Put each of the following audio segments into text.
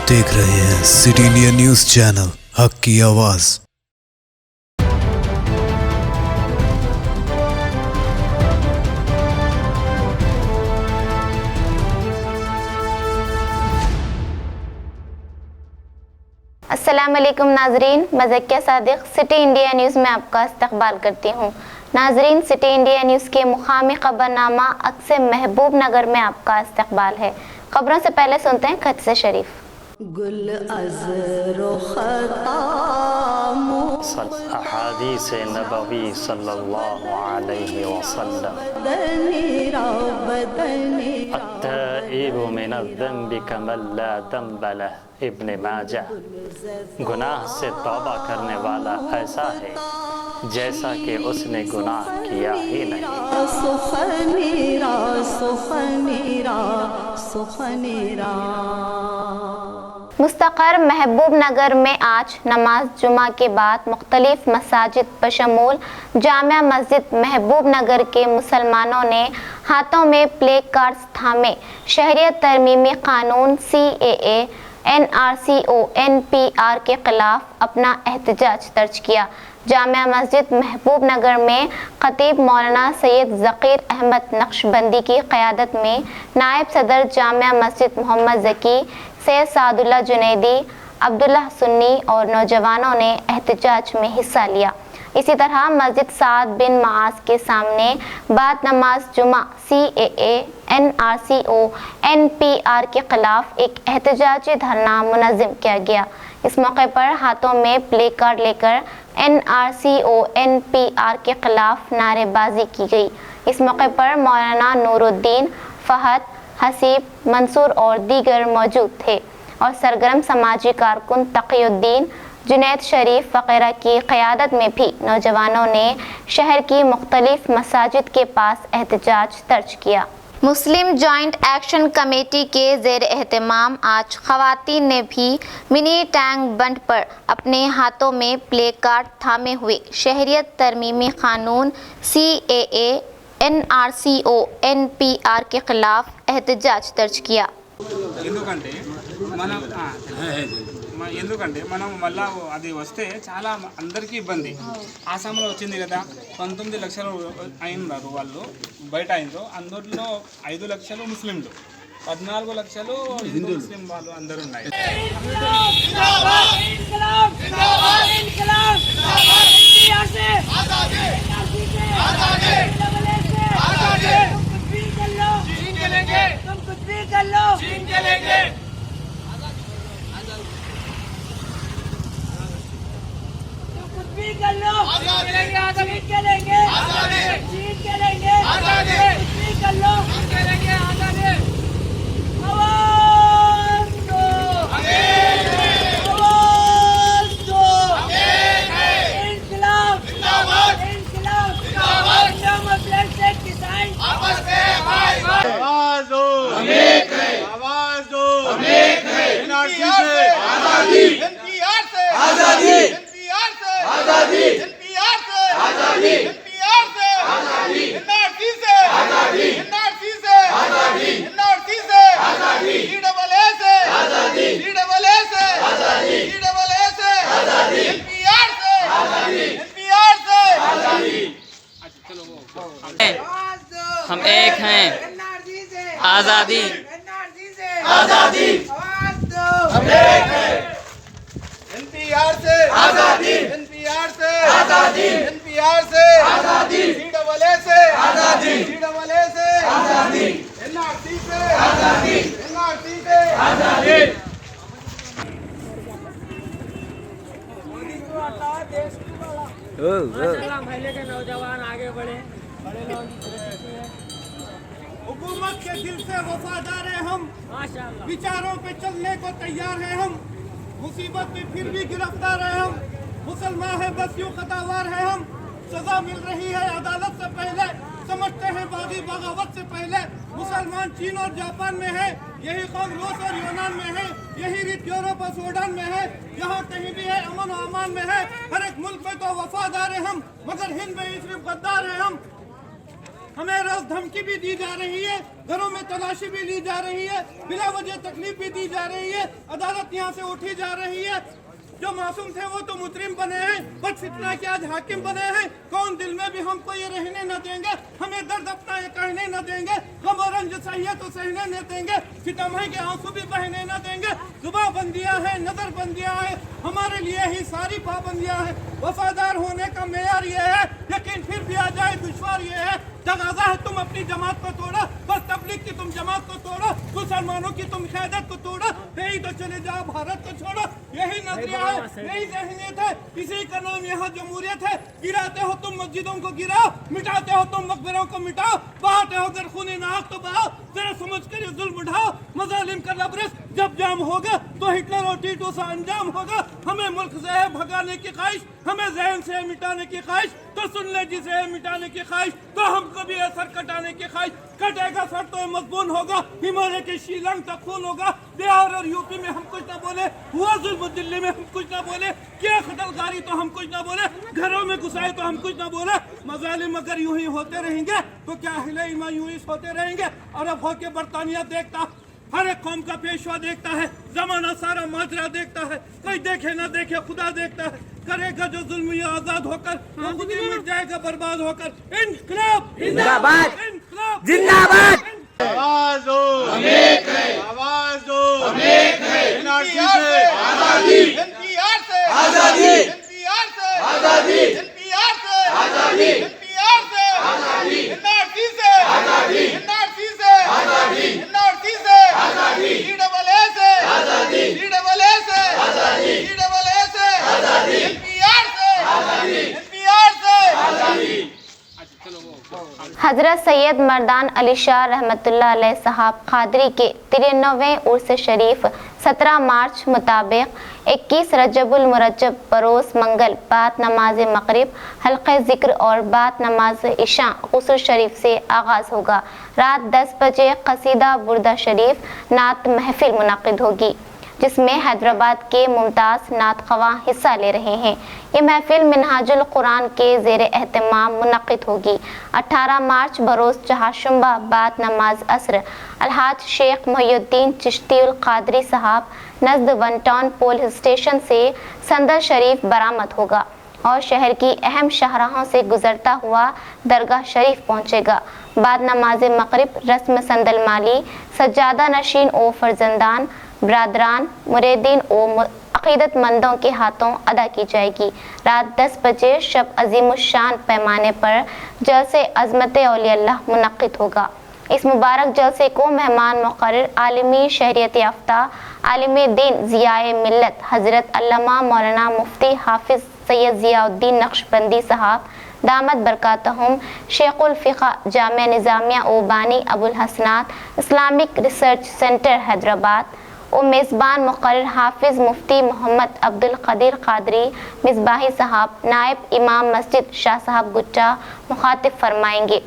देख रहे हैं सिटी इंडिया न्यूज चैनल, हक की आवाज। अस्सलाम वालेकुम नाजरीन, मैं Zakia Sadiq city India news में आपका इस्तकबाल करती हूँ। नाजरीन, सिटी इंडिया न्यूज़ के मुकामी खबरनामा अक्स महबूब नगर में आपका इस्तकबाल है। खबरों से पहले सुनते हैं खत से शरीफ। गुल अज़रो अहादीस नबवी सल्लल्लाहु अलैहि वसल्लम अत्ताइबु मिनज़्ज़ंबि कमन ला ज़ंब लह इब्न माजा। गुनाह से तौबा करने वाला ऐसा है जैसा कि उसने गुनाह किया ही नहीं। मुस्तक़र महबूब नगर में आज नमाज जुमा के बाद मुख्तलिफ मसाजिद बशमूल जामिया मस्जिद महबूब नगर के मुसलमानों ने हाथों में प्ले कार्ड्स थामे शहरियत तरमीमी कानून CAA NRCO NPR के खिलाफ अपना एहतजाज दर्ज किया। जामिया मस्जिद महबूब नगर में खतीब मौलाना सैयद ज़कीर अहमद नक्शबंदी की क़यादत में नायब सदर जामिया मस्जिद मोहम्मद ज़की, सैयद सादुल्लाह जुनैदी, अब्दुल्लाह सुन्नी और नौजवानों ने एहतजाज में हिस्सा लिया। इसी तरह मस्जिद साद बिन मास के सामने बाद नमाज जुमा CAA NRCO NPR के खिलाफ एक एहतजाजी धरना मुनज़्ज़म किया गया। इस मौके पर हाथों में प्ले कार्ड लेकर NRCO NPR के खिलाफ नारेबाजी की गई। इस मौके पर मौलाना नूरुद्दीन, फहद, हसीब, मंसूर और दीगर मौजूद थे और सरगर्म समाजी कारकुन तक़ीउद्दीन, जुनैद शरीफ वगैरह की क़यादत में भी नौजवानों ने शहर की मुख्तलिफ मसाजिद के पास एहतजाज दर्ज किया। मुस्लिम जॉइंट एक्शन कमेटी के ज़ेर एहतमाम आज ख़वातीन ने भी मिनी टैंक बंड पर अपने हाथों में प्ले कार्ड थामे हुए शहरियत तरमीमी कानून CAA NRCO NPR के खिलाफ एहतजाज दर्ज किया। ఎందుకంటే మనం మళ్ళా అది వస్తే చాలా అందరికీ ఇబ్బంది. ఆ సమయంలో వచ్చింది కదా 19 లక్షలు అయినారు వాళ్ళు బయట అయినరు. అందులో 5 లక్షలు ముస్లింలు, 14 లక్షలు హిందూ ముస్లిం వాళ్ళు అందరూ ఉన్నాయి. हम एक हैं, आज़ादी आज़ादी हम एक हैं। NPR से आजादी, NPR से आजादी, NPR से आजादी, CAA से आजादी, CAA से आजादी, NRC से आजादी, NRC से आजादी। पहले के नौजवान आगे बढ़े, हुकूमत के दिल से वफादार है हम, माशाअल्लाह। विचारों पे चलने को तैयार है हम, मुसीबत में फिर भी गिरफ्तार है हम, मुसलमान है बस यूं खतावार है हम, सजा मिल रही है अदालत से पहले, समझते हैं बागी बगावत से पहले। मुसलमान चीन और जापान में है, यही कौम रूस और यूनान में है, यही रीत यूरोप और सूडान में है, यहाँ कहीं भी है अमन और अमान में है। हर एक मुल्क में तो वफादार है हम, मगर हिंद में सिर्फ गद्दार है हम। हमें रोज धमकी भी दी जा रही है, घरों में तलाशी भी ली जा रही है, बिला वजह तकलीफ भी दी जा रही है, अदालत यहाँ से उठी जा रही है। जो मासूम थे वो तो मुजरिम बने हैं, बद फितना के आज हाकिम बने हैं। कौन दिल में भी हमको ये रहने न देंगे, हमें दर्द अपना ये कहने न देंगे, गम और रंज सही है तो सहने न देंगे, सितम है के आंसू भी बहने न देंगे। जुबान बंदियां हैं, नजर बंदियां हैं, हमारे लिए ही सारी पाबंदियां हैं। वफादार होने का मेयार ये है, लेकिन फिर भी आ जाए दुश्वार ये है। तगाजा है तुम अपनी जमात को तोड़ो, बस तबलीग की तुम जमात को तोड़ो, मुसलमानों की तुम क़यादत को तोड़ो, यही तो चले जाओ भारत को छोड़ो। यही नजरिया है, यही ज़हनियत है, इसी का नाम यहाँ जमहूरियत है। गिराते हो तुम मस्जिदों को गिराओ, मिटाते हो तुम मकबरों को मिटाओ, बहाते हो अगर खून नाक तो बहाओ, जरा समझ कर ये जुल्म उठाओ। मजालिम का लबरेज जब जाम होगा तो हिटलर और टीटो सा अंजाम होगा। हमें मुल्क से है भगाने की ख्वाहिश, हमें जहन से है मिटाने की ख्वाहिश, तो सुन ले जिसे है मिटाने की ख्वाहिश, तो हमको भी है सर कटाने की ख्वाहिश। कटेगा सर तो मजबून होगा, हिमालय के शीलंग तक खून होगा। बिहार और यूपी में हम कुछ ना बोले, हुआ जुल्म दिल्ली में हम कुछ ना बोले, क्या खतलकारी तो हम कुछ ना बोले, घरों में घुसाए तो हम कुछ ना बोले। मजालिम अगर यूं ही होते रहेंगे तो क्या अहले ईमान यूं ही होते रहेंगे। अरब होके बरतानिया देखता, हर एक कौम का पेशवा देखता है, जमाना सारा माजरा देखता है, कोई देखे ना देखे खुदा देखता है। करेगा जो जुल्म ये आजाद होकर, तो खुद ही मिट जाएगा बर्बाद होकर। इनकलाब जिंदाबाद, इनकलाब जिंदाबाद। आवाज दो, हम एक हैं। आवाज दो, हम एक हैं। एनआरसी से आजादी, एनपीआर से आजादी, एनपीआर से आजादी, एनपीआर से आजादी, एनपीआर से आजादी, एनआरसी से आजादी, एनआरसी से आजादी, एनआरसी से आजादी, डीडबलए से आजादी, डीडबलए से आजादी, डीडबलए से आजादी, एनपीआर से आजादी, एनपीआर से आजादी। हजरत सैयद मर्दान अली शाह रहमतुल्लाह अलैह साहब कादरी के 93वें उर्स शरीफ 17 मार्च मुताबिक 21 रजबुल मुरज्जब बरोज़ मंगल बाद नमाज मगरिब हल्क़े ज़िक्र और बाद नमाज इशा ग़ुस्ल शरीफ से आगाज़ होगा। रात 10 बजे कसीदा बुर्दा शरीफ नात महफिल मुनक़िद होगी, जिसमें हैदराबाद के मुमताज़ नात ख़वां हिस्सा ले रहे हैं। ये महफिल मिनहाजुल कुरान के ज़ेर एहतमाम मुनक़िद होगी। 18 मार्च बरोज़ चहारशंबा बाद नमाज असर अलहाज शेख मोहिउद्दीन चिश्तीउल क़ादरी साहब नज़द वन टाउन पुलिस स्टेशन से संदल शरीफ बरामद होगा और शहर की अहम शाहराहों से गुजरता हुआ दरगाह शरीफ पहुँचेगा। बाद नमाज मगरिब रस्म संदल माली सज्जादा नशीन ओ फर्जंदान बरादरान मुरीदीन ओ अक़ीदतमंदों के हाथों अदा की जाएगी। रात 10 बजे शब अज़ीमुश्शान पैमाने पर जलसे अज़मत औलिया अल्लाह मुनक़्क़िद होगा। इस मुबारक जलसे को मेहमान मुक़र्रर आलिमी शहरियत याफ्ता आलिम दीन ज़ियाए मिल्लत हज़रत अल्लामा मौलाना मुफ्ती हाफिज़ सैयद ज़ियाउद्दीन नक्शबंदी साहब दामत बरकातहुम शेखुल फ़िक़ा जामिया निज़ामिया ओ बानी अबुल हसनात इस्लामिक रिसर्च सेंटर हैदराबाद और मेज़बान मुक़र्रर हाफिज़ मुफ्ती मोहम्मद अब्दुल क़दीर क़ादरी मिसबाही साहब नायब इमाम मस्जिद शाह साहब गुट्टा मुखातिब फरमाएंगे।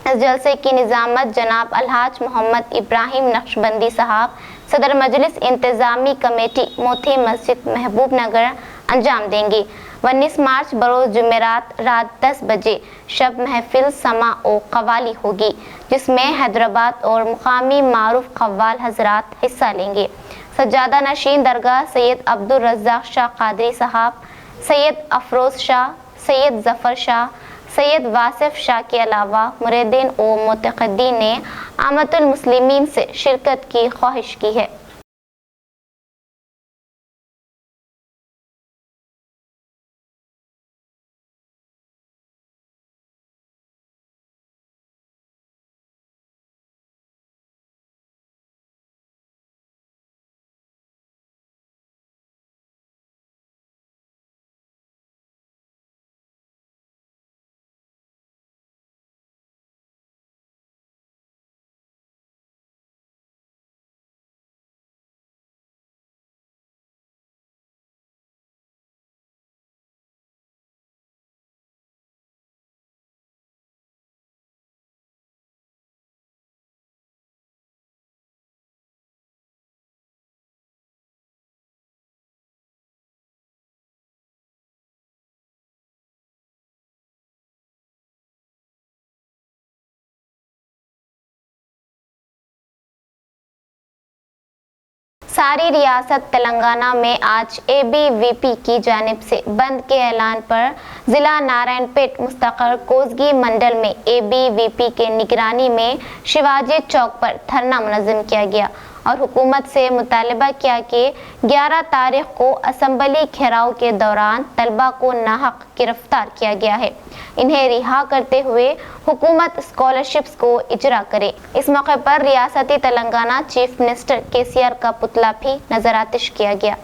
इस जलसे की निज़ामत जनाब अलहाज मोहम्मद इब्राहिम नक्शबंदी साहब सदर मजलिस इंतज़ामी कमेटी मोती मस्जिद महबूब नगर अंजाम देंगे। 19 मार्च बरोज़ जुमेरात रात 10 बजे शब महफिल समा और कवाली होगी, जिसमें हैदराबाद और मुकामी मारूफ कव्वाल हजरात हिस्सा लेंगे। सज्जादा नशीन दरगाह सैयद अब्दुल रज़्ज़ाक़ शाह क़ादरी साहब, सैयद अफरोज़ शाह, सैयद ज़फ़र शाह, सैयद वासिफ शाह के अलावा मुरीदीन और मुतक़द्दीन ने आमतुल मुस्लिमीन से शिरकत की ख्वाहिश की है। सारी रियासत तेलंगाना में आज ABVP की जानिब से बंद के ऐलान पर जिला नारायणपेट मुस्तकिल कोसगी मंडल में ABVP के निगरानी में शिवाजी चौक पर धरना मुनज़्ज़म किया गया और हुकूमत से मुतालबा किया कि 11 तारीख को असम्बली घेराव के दौरान तलबा को नाहक गिरफ्तार किया गया है, इन्हें रिहा करते हुए हुकूमत स्कॉलरशिप्स को इजरा करे। इस मौके पर रियासती तेलंगाना चीफ मिनिस्टर KCR का पुतला भी नजरातिश किया गया।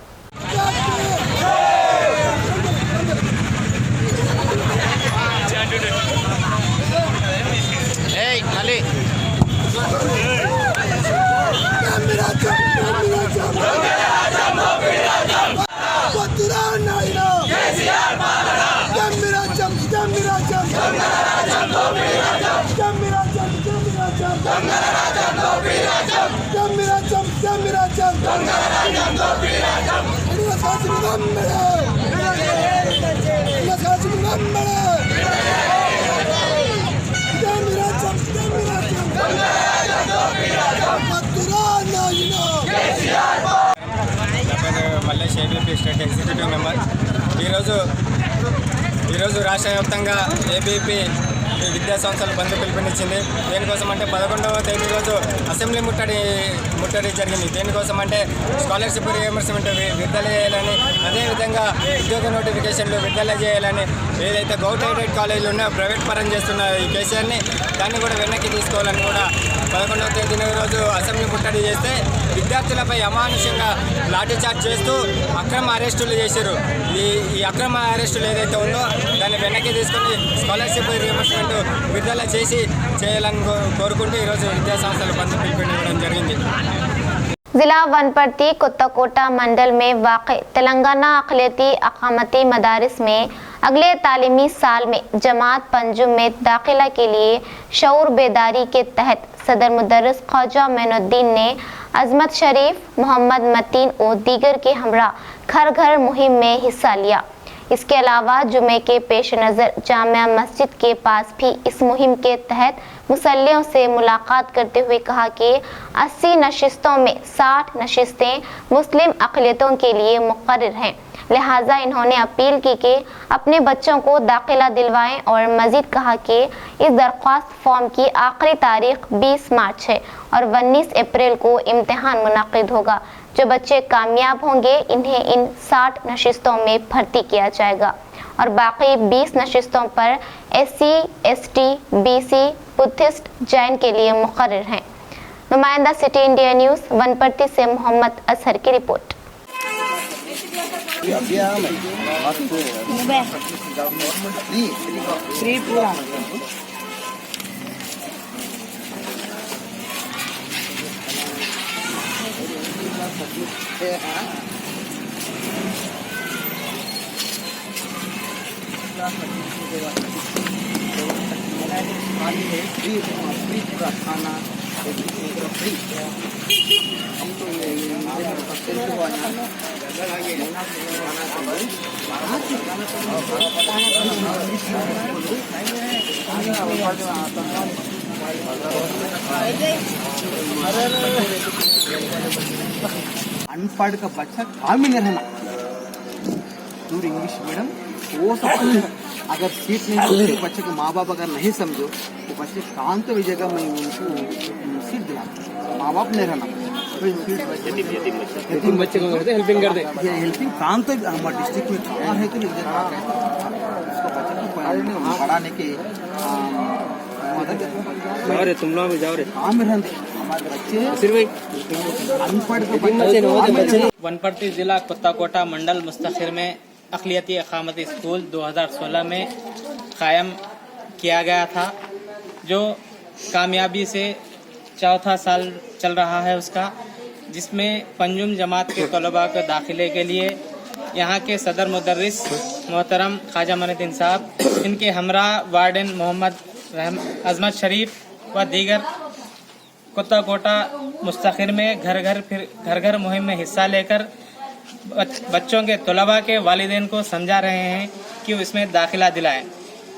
Mallesh ABVP state executive member ఈరోజు రాష్ట్ర వ్యాప్తంగా ABVP విద్యా సంస్థలు బంద్ పిలుపునిచ్చింది. దేనికోసం అంటే 11వ తేదీ రోజు అసెంబ్లీ ముట్టడి జరిగింది. దేనికోసం అంటే స్కాలర్షిప్ రియంబర్స్మెంట్ విడుదల చేయాలని, అదేవిధంగా ఉద్యోగ నోటిఫికేషన్లు విడుదల చేయాలని, ఏదైతే గవర్నమెంట్ కాలేజీలు ఉన్నాయో ప్రైవేట్ పరం చేస్తున్న ఈ కేసీఆర్ని దాన్ని కూడా వెనక్కి తీసుకోవాలని కూడా 11వ తేదీన రోజు అసెంబ్లీ ముట్టడి చేస్తే విద్యార్థులపై అమానుషంగా లాఠీచార్జ్ చేస్తూ అక్రమ అరెస్టులు చేశారు. ఈ అక్రమ అరెస్టులు ఏదైతే ఉందో దాన్ని వెనక్కి తీసుకొని స్కాలర్షిప్ రియంబర్స్మెంట్ విడుదల చేయాలని కోరుకుంటూ ఈరోజు విద్యా సంస్థలు బంద్ పిలుపునివ్వడం జరిగింది. जिला वनपर्ती कोत्ताकोटा मंडल में वाक़ तेलंगाना अक़लियती अक़ामती मदारिस में अगले तालीमी साल में जमात पंजुम में दाखिला के लिए शऊर बेदारी के तहत सदर मुदर्रिस ख्वाजा मोइनुद्दीन ने अज़मत शरीफ, मोहम्मद मतीन और दीगर के हमरा घर घर मुहिम में हिस्सा लिया। इसके अलावा जुमे के पेश नज़र जामिया मस्जिद के पास भी इस मुहिम के तहत मुसल्लियों से मुलाकात करते हुए कहा कि 80 नशिस्तों में 60 नशिस्तें मुस्लिम अक़लियतों के लिए मुक़र्रर हैं, लिहाजा इन्होंने अपील की कि अपने बच्चों को दाखिला दिलवाएं और मज़ीद कहा कि इस दरख्वास्त फॉर्म की आखिरी तारीख 20 मार्च है और 19 अप्रैल को इम्तिहान मुनाक़िद होगा। जो बच्चे कामयाब होंगे इन्हें इन 60 नशिस्तों में भर्ती किया जाएगा और बाकी 20 नशिस्तों पर SC, ST, BC, Buddhist, Jain के लिए मुक़र्रर हैं। नुमाइंदा सिटी इंडिया न्यूज़ वनपर्ती से मोहम्मद असहर की रिपोर्ट। अनपढ़ का बच्चा काम ही नहीं रहना, दूर इंग्लिश मीडियम वो सब अगर सीट नहीं मिलती बच्चे को माँ बाप अगर नहीं समझो तो बच्चे काम तो जगह में उनको सीट दिला, माँ बाप नहीं रहना बच्चे को हेल्पिंग कर दे। ये हेल्पिंग काम तो हमारे डिस्ट्रिक्ट में कहाँ है कि उसको बच्चे को पढ़ाने के मदद जाओ रे, तुम लोग जाओ रे काम में रहते हमारे बच्चे अनपढ़ वनपर्ती जिला कोत्ताकोटा मंडल मुस्तखिर में अक़लियती अक़ामती स्कूल 2016 में कायम किया गया था, जो कामयाबी से चौथा साल चल रहा है उसका, जिसमें पंजुम जमात के तलबा के दाखिले के लिए यहाँ के सदर मुदर्रिस मोहतरम ख्वाजा मोइनुद्दीन साहब, इनके हमरा वार्डन मोहम्मद अज़मत शरीफ व दीगर कोत्ताकोटा मुस्तखिर में घर घर मुहिम में हिस्सा लेकर बच्चों के तलबा के वालिदैन को समझा रहे हैं कि इसमें दाखिला दिलाएं।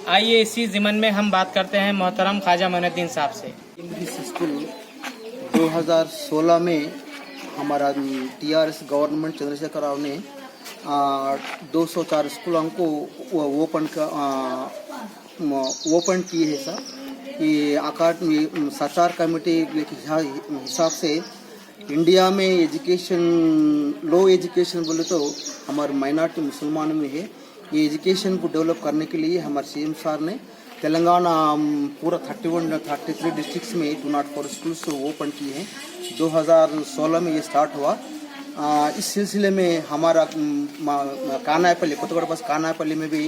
आइए इसी ज़िमन में हम बात करते हैं मोहतरम ख्वाजा मोइनुद्दीन साहब से। इंग्लिश स्कूल 2016 में हमारा TRS गवर्नमेंट चंद्रशेखर राव ने 204 स्कूलों को ओपन किए हैं सर। ये अकादमी सचार कमेटी के हिसाब से इंडिया में एजुकेशन लो एजुकेशन बोले तो हमारे माइनॉरिटी मुसलमानों में है। ये एजुकेशन को डेवलप करने के लिए हमारे CM सार ने तेलंगाना पूरा 33 डिस्ट्रिक्ट्स में 204 स्कूल्स ओपन किए हैं। 2016 में ये स्टार्ट हुआ। इस सिलसिले में हमारा कानायपल्ली कोतगुड़ा बस कानायपल्ली में भी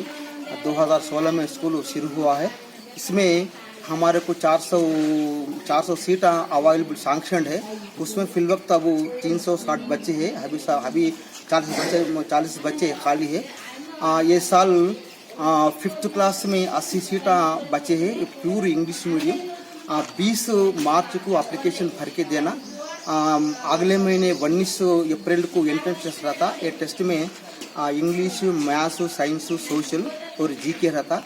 2016 में स्कूल शुरू हुआ है। इसमें हमारे को 400 सीट अवेलेबल सैंक्शनड है। उसमें फिलवक्त अब 360 बच्चे हैं। अभी 40 बच्चे खाली है। ये साल 5th क्लास में 80 सीट बचे हैं। प्योर इंग्लिश मीडियम 20 मार्च को एप्लीकेशन भर के देना। अगले महीने 19 अप्रैल को एंट्रेंस टेस्ट रहता। ये टेस्ट में इंग्लिश, मैथ्स, साइंस, सोशल और GK रहता।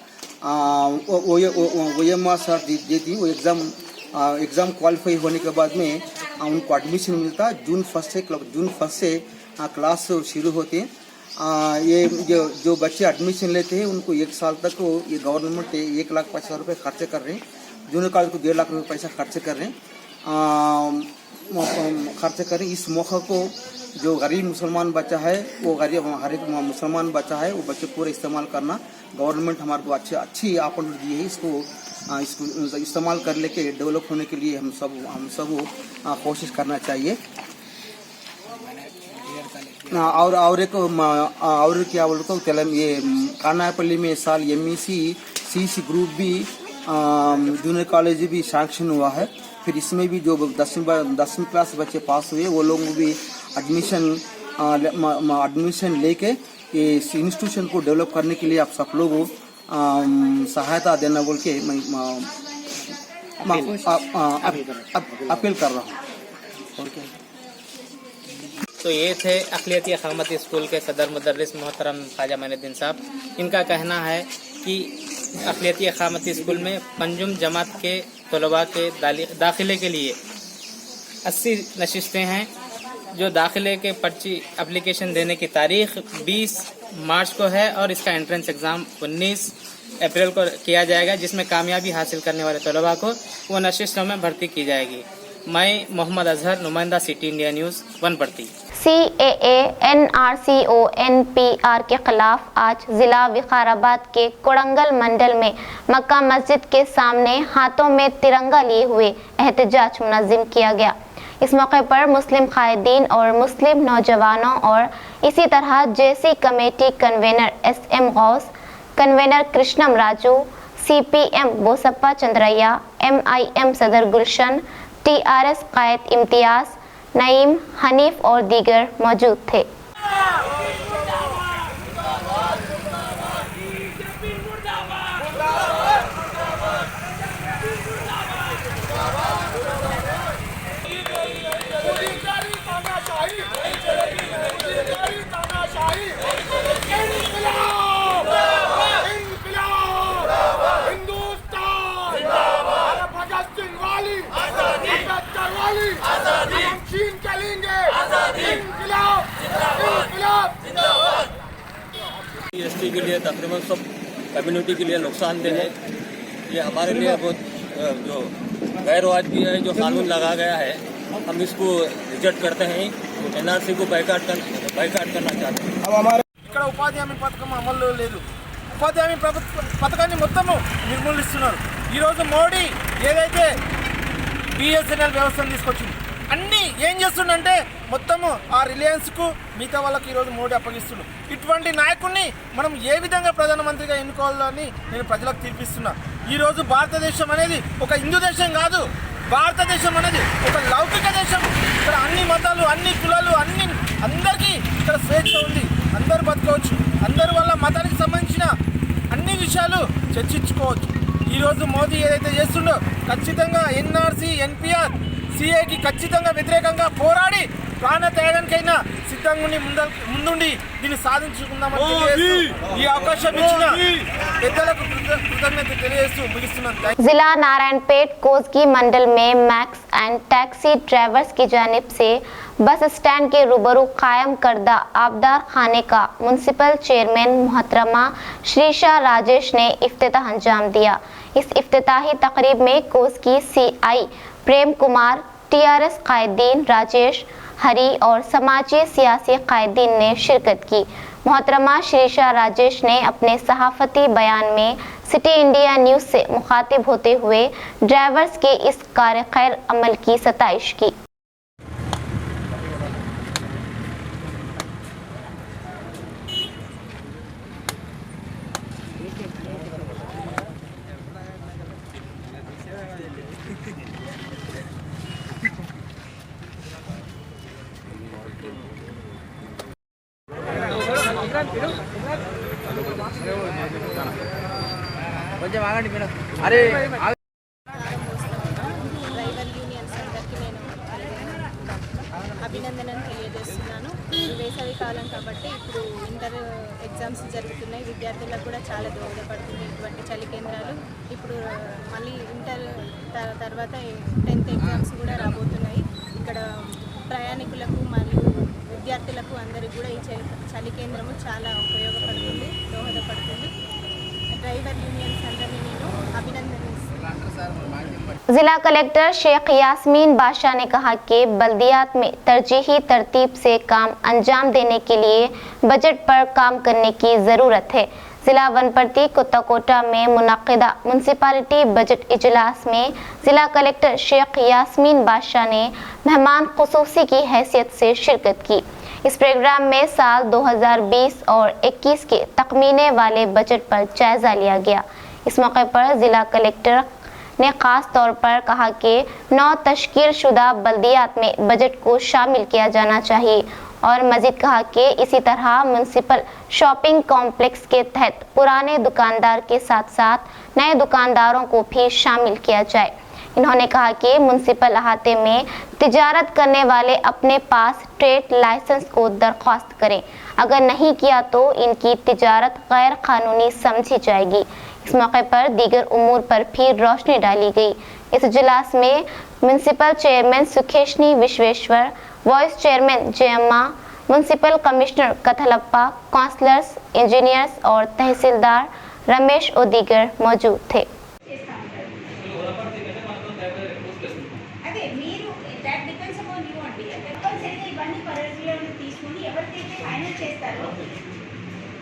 OMR सर देती वो एग्ज़ाम क्वालिफाई होने के बाद में उनको एडमिशन मिलता। जून 1 से क्लास शुरू होते हैं। ये जो बच्चे एडमिशन लेते हैं उनको 1 साल तक ये गवर्नमेंट 1,50,000 रुपये खर्चे कर रहे हैं। जूनियर कॉलेज को 1.5 लाख रुपये पैसा खर्चे कर रहे हैं। इस मौका को जो गरीब मुसलमान बच्चा है वो हर एक मुसलमान बच्चा है वो बच्चे पूरा इस्तेमाल करना। गवर्नमेंट हमारे को अच्छी अपॉर्चुनिटी दी है। इसको इस्तेमाल कर लेके डेवलप होने के लिए हम सब कोशिश करना चाहिए। और क्या बोलता हूँ ये कानायपल्ली में साल MEC CC ग्रुप भी जूनियर कॉलेज भी सैंक्शन हुआ है। फिर इसमें भी जो 10वीं क्लास बच्चे पास हुए वो लोग भी एडमिशन लेके इस इंस्टीट्यूशन को डेवलप करने के लिए आप सब लोगों सहायता देना बोल के मैं अपील कर रहा हूँ। तो ये थे अक़लियती अक़ामती स्कूल के सदर मुदर्रिस मोहतरम ख्वाजा मोइनुद्दीन साहब। इनका कहना है कि अक़लियती अक़ामती स्कूल में पंजुम जमात के तलबा के दाखिले के लिए 80 नशिस्तें हैं। जो दाखिले के पर्ची एप्लीकेशन देने की तारीख 20 मार्च को है और इसका एंट्रेंस एग्ज़ाम 19 अप्रैल को किया जाएगा, जिसमें कामयाबी हासिल करने वाले तलबा को वो नशिस्तों में भर्ती की जाएगी। मैं मोहम्मद अजहर, नुमाइंदा city India news Wanaparthy. CAA NRC NPR के खिलाफ आज जिला विकाराबाद के कोड़ंगल मंडल में मक्का मस्जिद के सामने हाथों में तिरंगा लिए हुए एहतजाज मुनज़्ज़म किया गया। इस मौके पर मुस्लिम कायदीन और मुस्लिम नौजवानों और इसी तरह JC committee convener SM Ghouse, convener Krishnam Raju, CPM Bosappa Chandraiah, MIM सदर गुलशन, TRS कायद इम्तियाज़, नईम, हनीफ और दीगर मौजूद थे। ST के लिए तकरीबन सब कम्युनिटी के लिए नुकसानदेह है। ये हमारे लिए बहुत जो गैरवाजबी है जो कानून लगा गया है, हम इसको रिजेक्ट करते हैं। NRC को बाइकाट करना चाहते हैं। अब हमारे ఇక్కడ ఉపాధి హామీ పథకం అమల్లో లేదు। ఉపాధి హామీ పథకాన్ని మొత్తము నిర్మూలిస్తున్నారు। ఈరోజు మోడీ ఏదైతే BSNL వ్యవస్థను తీసుకొచ్చింది అన్నీ ఏం చేస్తుండంటే మొత్తము ఆ రిలయన్స్కు మిగతా వాళ్ళకి ఈరోజు మోడీ అప్పగిస్తున్నాడు। ఇటువంటి నాయకుడిని మనం ఏ విధంగా ప్రధానమంత్రిగా ఎన్నుకోవాలని నేను ప్రజలకు తీర్పిస్తున్నా। ఈరోజు భారతదేశం అనేది ఒక హిందూ దేశం కాదు, భారతదేశం అనేది ఒక లౌకిక దేశం। ఇక్కడ అన్ని మతాలు, అన్ని కులాలు, అందరికీ ఇక్కడ స్వేచ్ఛ ఉంది, అందరూ బతకవచ్చు, అందరు వాళ్ళ మతానికి సంబంధించిన అన్ని విషయాలు చర్చించుకోవచ్చు। ఈరోజు మోదీ ఏదైతే చేస్తుండో ఖచ్చితంగా NRC NPR CAకి ఖచ్చితంగా వ్యతిరేకంగా పోరాడి ప్రాణ త్యాగానికైనా సిద్ధంగా ఉండి ముందుండి దీన్ని సాధించుకుందామని తెలియజేస్తూ ఈ అవకాశం ఇచ్చిన పెద్దలకు కృతజ్ఞత తెలియజేస్తూ ముగిస్తున్నాను. जिला नारायणपेट कोसगी मंडल में मैक्स एंड टैक्सी ड्राइवर्स की जानिब से बस स्टैंड के रूबरू कायम करदा आबदार खाने का म्युनिसिपल चेयरमैन मोहतरमा श्रीशा राजेश ने इफ्तिताह अंजाम दिया। इस इफ्तिताही तकरीब में कोसगी CI प्रेम कुमार, TRS कायदीन राजेश हरी और समाजी सियासी कायदीन ने शिरकत की। मोहतरमा श्रीशा राजेश ने अपने सहाफती बयान में सिटी इंडिया न्यूज़ से मुखातिब होते हुए ड्राइवर्स के इस कार्य खैर अमल की सताइश की। కొంచెం ఆగండి మేడం. అరే డ్రైవర్ యూనియన్స్ అందరికీ నేను అభినందనలు తెలియజేస్తున్నాను. వేసవి కాలం కాబట్టి ఇప్పుడు ఇంటర్ ఎగ్జామ్స్ జరుగుతున్నాయి. విద్యార్థులకు కూడా చాలా దోహదపడుతుంది ఇటువంటి చలి కేంద్రాలు. ఇప్పుడు మళ్ళీ ఇంటర్ తర్వాత 10th ఎగ్జామ్స్ కూడా రాబోతున్నాయి. ఇక్కడ ప్రయాణికులకు మరియు విద్యార్థులకు అందరికీ కూడా ఈ చలి కేంద్రము చాలా ఉపయోగపడుతుంది, దోహదపడుతుంది. ड्राइवर यूनियन संदर्भ में अभिनंदन। जिला कलेक्टर शेख यास्मीन बादशाह ने कहा कि बल्दियात में तरजीही तरतीब से काम अंजाम देने के लिए बजट पर काम करने की ज़रूरत है। जिला वनपर्ती कुत्ताकोटा में मुनक़िदा म्युनिसिपालिटी बजट इजलास में जिला कलेक्टर शेख यास्मीन बादशाह ने मेहमान खुसूसी की हैसियत से शिरकत की। इस प्रोग्राम में साल 2020 और 21 के तखमीने वाले बजट पर जायज़ा लिया गया। इस मौके पर ज़िला कलेक्टर ने ख़ास तौर पर कहा कि नौ तश्कील शुदा बल्दियात में बजट को शामिल किया जाना चाहिए और मज़ीद कहा कि इसी तरह म्युनिसिपल शॉपिंग कॉम्प्लेक्स के तहत पुराने दुकानदार के साथ साथ नए दुकानदारों को भी शामिल किया जाए। इन्होंने कहा कि म्युनिसिपल अहाते में तिजारत करने वाले अपने पास ट्रेड लाइसेंस को दरख्वास्त करें, अगर नहीं किया तो इनकी तिजारत गैर कानूनी समझी जाएगी। इस मौके पर दीगर उमूर पर भी रोशनी डाली गई। इस इजलास में municipal chairman Sukeshini Visweshwar, vice chairman Jayamma, municipal commissioner Kathalappa, councillors, engineers और तहसीलदार रमेश और दीगर मौजूद थे।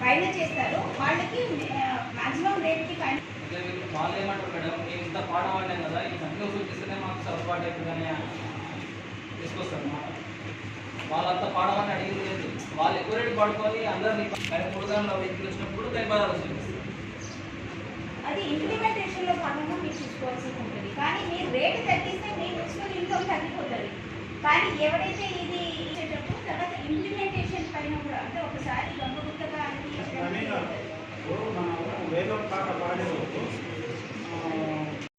ఫైనల్ చేస్తారు వాళ్ళకి మాక్సిమం రేట్కి ఫైనల్ వాళ్ళు ఏమంటారు మేడం మేము ఇంత పాట పాడాం కదా ఈ సంఖ్య చూపిస్తేనే మాకు సర్దుబాటు అవుతుందని తీసుకొస్తారు అన్నమాట. వాళ్ళంతా పాడమని అడిగింది లేదు, వాళ్ళు ఎక్కువ రేటు పడుకొని అందరినీ కానీ 3 గంటల వెహికల్ వచ్చినప్పుడు దైవాలు చూపిస్తారు. అది ఇంప్లిమెంటేషన్లో భాగంగా మీరు చూసుకోవాల్సి ఉంటుంది. కానీ మీరు రేటు తగ్గిస్తే మీ మున్సిపల్ ఇన్కమ్ తగ్గిపోతుంది. కానీ ఎవరైతే ఇది ఇచ్చేటప్పుడు తర్వాత ఇంప్లిమెంటేషన్ పైన కూడా అంటే ఒకసారి గంగగుత్తగా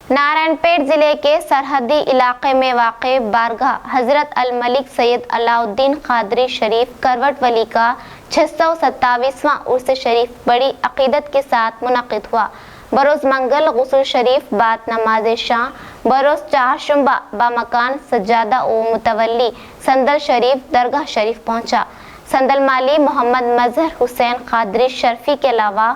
नारायणपेट जिले के सरहदी इलाके में वाक़े बारगाह हज़रत अल मलिक सैयद अलाउद्दीन क़ादरी शरीफ करवट वली का 627वां उर्स शरीफ बड़ी अक़ीदत के साथ मुनक़िद हुआ। बरोज़ मंगल गुस्ल शरीफ बाद नमाज शाह बरोज़ चाहशुम्बा बामकान सज्जादा ओ मुतवल्ली संदल शरीफ दरगाह शरीफ पहुँचा। संदल माली मोहम्मद मजहर हुसैन क़ादरी शर्फी के अलावा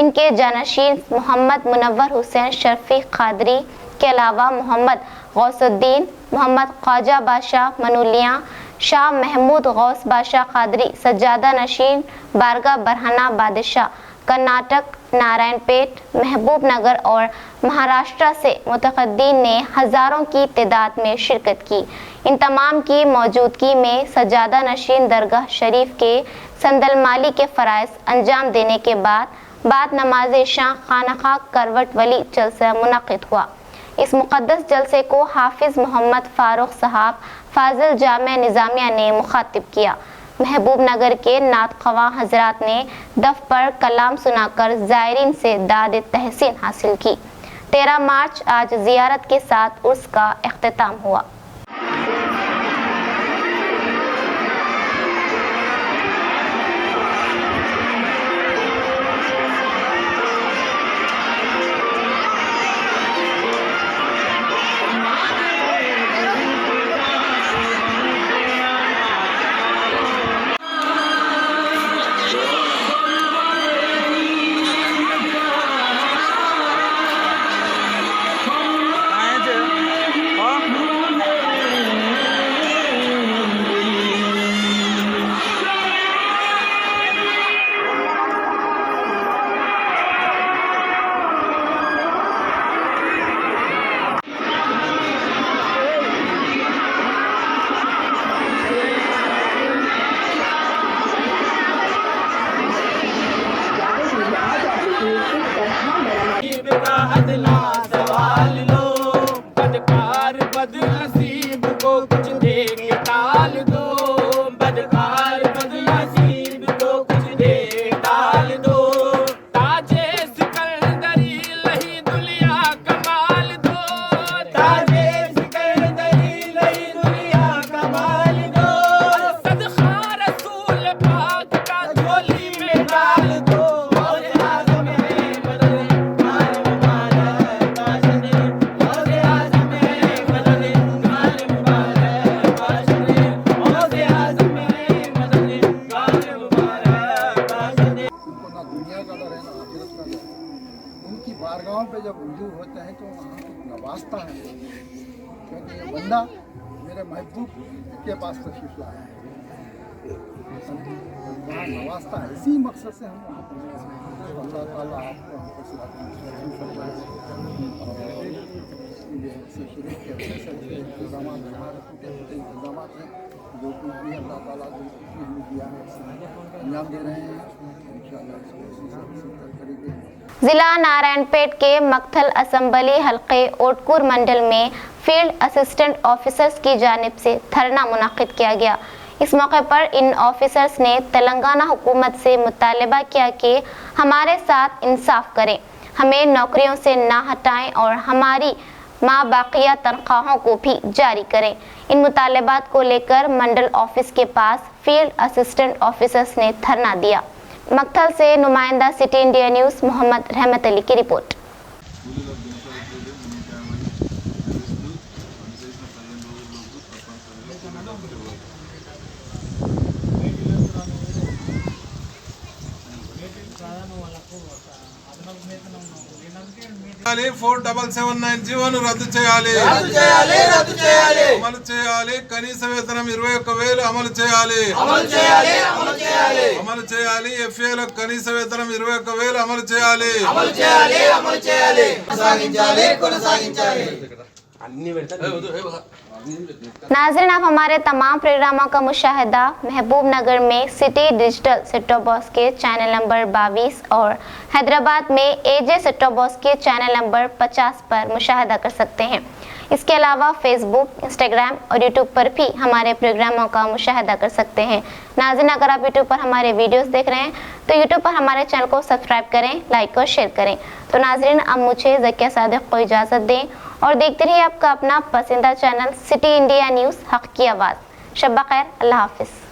इनके जानशीन मोहम्मद मुनव्वर हुसैन शर्फी क़ादरी के अलावा मोहम्मद गौसुद्दीन, मोहम्मद ख्वाजा बादशाह मनुलिया, शाह महमूद गौस बादशाह क़ादरी सज्जादा नशीन बारगाह बरहाना बादशाह कर्नाटक, नारायणपेट, महबूब नगर और महाराष्ट्र से मुतक़द्दीन ने हज़ारों की तादाद में शिरकत की। इन तमाम की मौजूदगी में सज्जादा नशीन दरगाह शरीफ के संदल माली के फ़राइज़ अंजाम देने के बाद नमाज शाह खानखा करवट वली जलसा मुनक़िद हुआ। इस मुक़द्दस जलसे को हाफिज़ मोहम्मद फ़ारूक साहब फ़ाज़िल जामिया निज़ामिया ने मुखातिब किया। महबूब नगर के नात ख़वा हज़रात ने दफ पर कलाम सुनाकर ज़ायरीन से दाद तहसीन हासिल की। 13 मार्च आज ज़ियारत के साथ उर्स का इख्तिताम हुआ। बदनसीब को कुछ दे के टाल दो, बदकार बदनसीब को कुछ दे के टाल दो। ताजे सिकंदरी लही दुनिया कमाल दो, ताजे सिकंदरी लही दुनिया कमाल दो। सदका रसूल पाक का झोली में डाल दो। मौज़े आज़म है मदद कार मुबारक बाशदे, मौज़े आज़म है मदद कार मुबारक बाशदे, मौज़े आज़म है मदद कार मुबारक बाशदे। उनको ना दुनिया का डर है ना आखिरत का डर है। उनकी बारगाहों पे जब रुजू होते हैं तो वहाँ नवाजता है, क्योंकि ये बंदा मेरे महबूब के पास तशरीफ लाया है, वहाँ नवाजता है। इसी मकसद से हम वहाँ पहुँचे हैं। तो अल्लाह ताला आपको हमको सिरात मुस्तकीम फरमाए और ये शरीफ के अच्छे से अच्छे इंतजाम हमारे टूटे फूटे इंतजाम हैं, जो कुछ भी अल्लाह ताला जो कुछ भी हमें दिया है अंजाम दे रहे हैं। इंशाअल्लाह इसको इसी से करेंगे। जिला नारायणपेट के मक्थल असम्बली हल्के ओटकूर मंडल में फील्ड असिस्टेंट ऑफिसर्स की जानिब से धरना मुनाकिद किया गया। इस मौके पर इन ऑफिसर्स ने तेलंगाना हुकूमत से मुतालबा किया कि हमारे साथ इंसाफ करें, हमें नौकरियों से ना हटाएं और हमारी माबाकिया तनख्वाहों को भी जारी करें। इन मुतालबात को लेकर मंडल ऑफिस के पास फील्ड असिस्टेंट ऑफिसर्स ने धरना दिया। मक्थल से नुमाइंदा सिटी इंडिया न्यूज़ मोहम्मद रहमत अली की रिपोर्ट। చేయాలి 4779 జీవోను రద్దు చేయాలి, అమలు చేయాలి. కనీస వేతనం 21,000 అమలు చేయాలి. ఎఫ్ఏలకు కనీస వేతనం 21,000 అమలు చేయాలి. नाज़रीन, आप हमारे तमाम प्रोग्रामों का मुशाहिदा महबूब नगर में city digital set top box के चैनल नंबर 22 और हैदराबाद में एजे सेट टॉप बॉक्स के चैनल नंबर 50 पर मुशाहिदा कर सकते हैं। इसके अलावा फेसबुक, इंस्टाग्राम और यूट्यूब पर भी हमारे प्रोग्रामों का मुशाहिदा कर सकते हैं। नाज़रीन, अगर आप यूट्यूब पर हमारे वीडियोस देख रहे हैं तो यूट्यूब पर हमारे चैनल को सब्सक्राइब करें, लाइक और शेयर करें। तो नाज़रीन, अब मुझे ज़किया सादिक को इजाज़त दें और देखते रहिए आपका अपना पसंदीदा चैनल सिटी इंडिया न्यूज़, हक़ की आवाज़। शब खैर, अल्लाह हाफ़िज़।